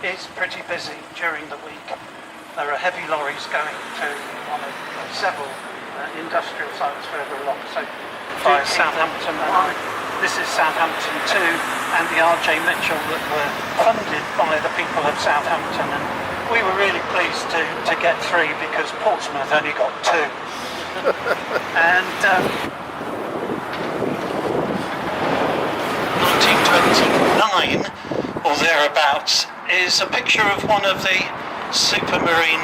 is pretty busy during the week. There are heavy lorries going to one of several industrial sites further along. So by Southampton 1, this is Southampton 2, and the R.J. Mitchell that were funded by the people of Southampton, and we were really pleased to get 3 because Portsmouth only got 2. And 1929 or thereabouts is a picture of one of the Supermarine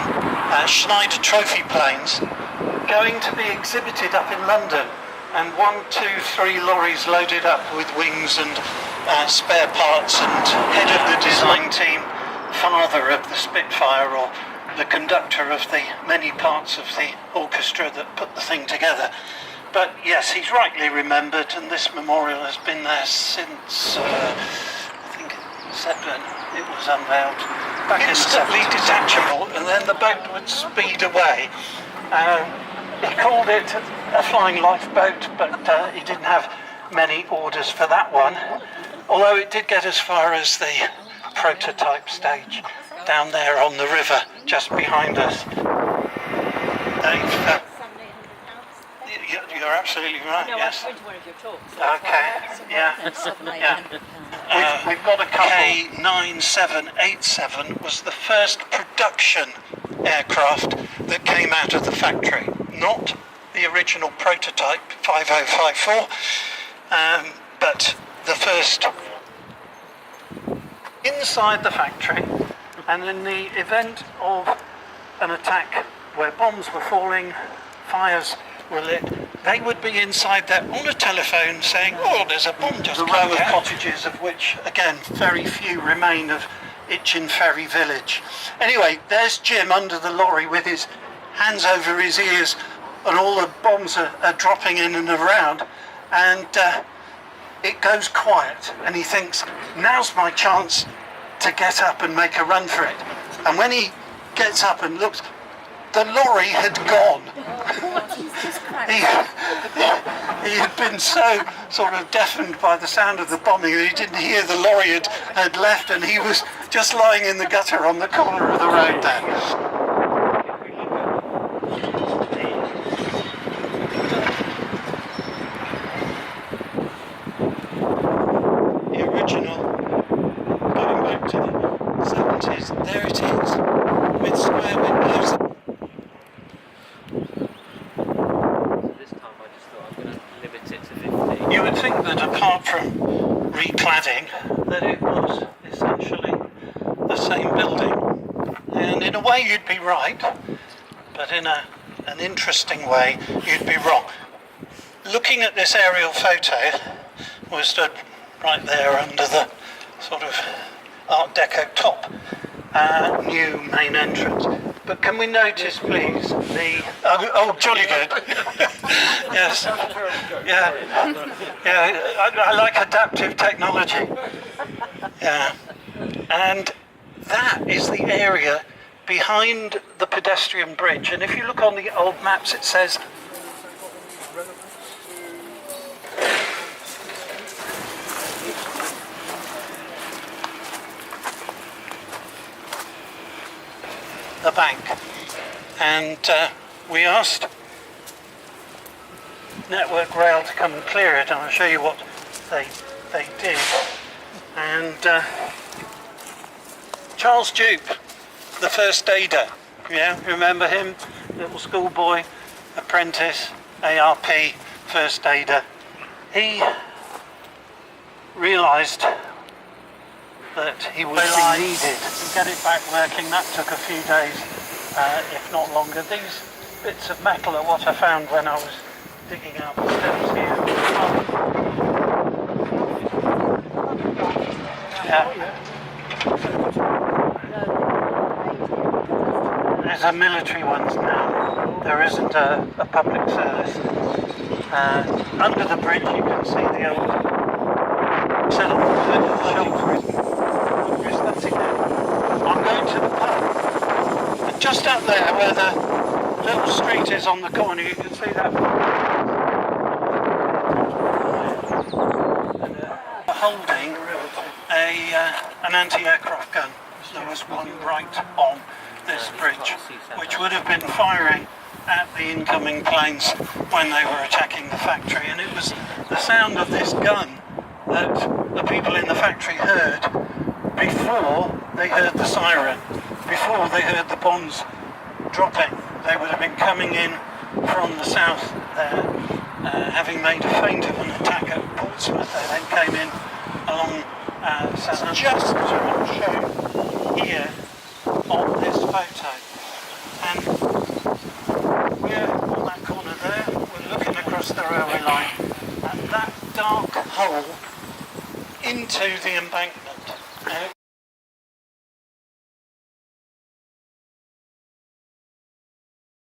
Schneider trophy planes going to be exhibited up in London, and 1, 2, 3 lorries loaded up with wings and spare parts, and head of the design team, father of the Spitfire, or the conductor of the many parts of the orchestra that put the thing together. But yes, he's rightly remembered, and this memorial has been there since I think it was unveiled. Instantly detachable, and then the boat would speed away. He called it a flying lifeboat, but he didn't have many orders for that one, although it did get as far as the prototype stage down there on the river just behind us. You're absolutely right. No, yes. I went to one of your talks. Okay. Yeah. We've got a couple. K9787 was the first production aircraft that came out of the factory, not the original prototype 5054, but the first inside the factory. And in the event of an attack where bombs were falling, fires were lit, they would be inside there on a telephone saying, oh, there's a bomb just the row of cottages, of which, again, very few remain of Itchen Ferry village. Anyway, there's Jim under the lorry with his hands over his ears, and all the bombs are dropping in and around, and it goes quiet, and he thinks, now's my chance to get up and make a run for it. And when he gets up and looks, the lorry had gone. He had been so sort of deafened by the sound of the bombing that he didn't hear the lorry had left, and he was just lying in the gutter on the corner of the road there. The original, going back to the 70s, there it is, with square windows. You would think that apart from recladding, that it was essentially the same building. And in a way you'd be right, but in an interesting way you'd be wrong. Looking at this aerial photo, we stood right there under the sort of Art Deco top, new main entrance. But can we notice, please, the... Oh, jolly good. Yes. Yeah. I like adaptive technology. Yeah. And that is the area behind the pedestrian bridge. And if you look on the old maps, it says... the bank, and we asked Network Rail to come and clear it, and I'll show you what they did. And Charles Jupe, the first aider, yeah, remember him? Little schoolboy, apprentice, ARP, first aider. He realised that he would be needed to get it back working. That took a few days, if not longer. These bits of metal are what I found when I was digging out the steps here. Yeah. There's a military ones now. There isn't a public service. Under the bridge you can see the old settlement. That's it now. I'm going to the pub. And just up there where the little street is on the corner, you can see that. Holding an anti-aircraft gun. there was one right on this bridge, which would have been firing at the incoming planes when they were attacking the factory. And it was the sound of this gun that the people in the factory heard before they heard the siren, before they heard the bombs dropping. They would have been coming in from the south there, having made a feint of an attack at Portsmouth. They then came in along Southampton, just shown here on this photo. And we're on that corner there, we're looking across the railway line at that dark hole into the embankment.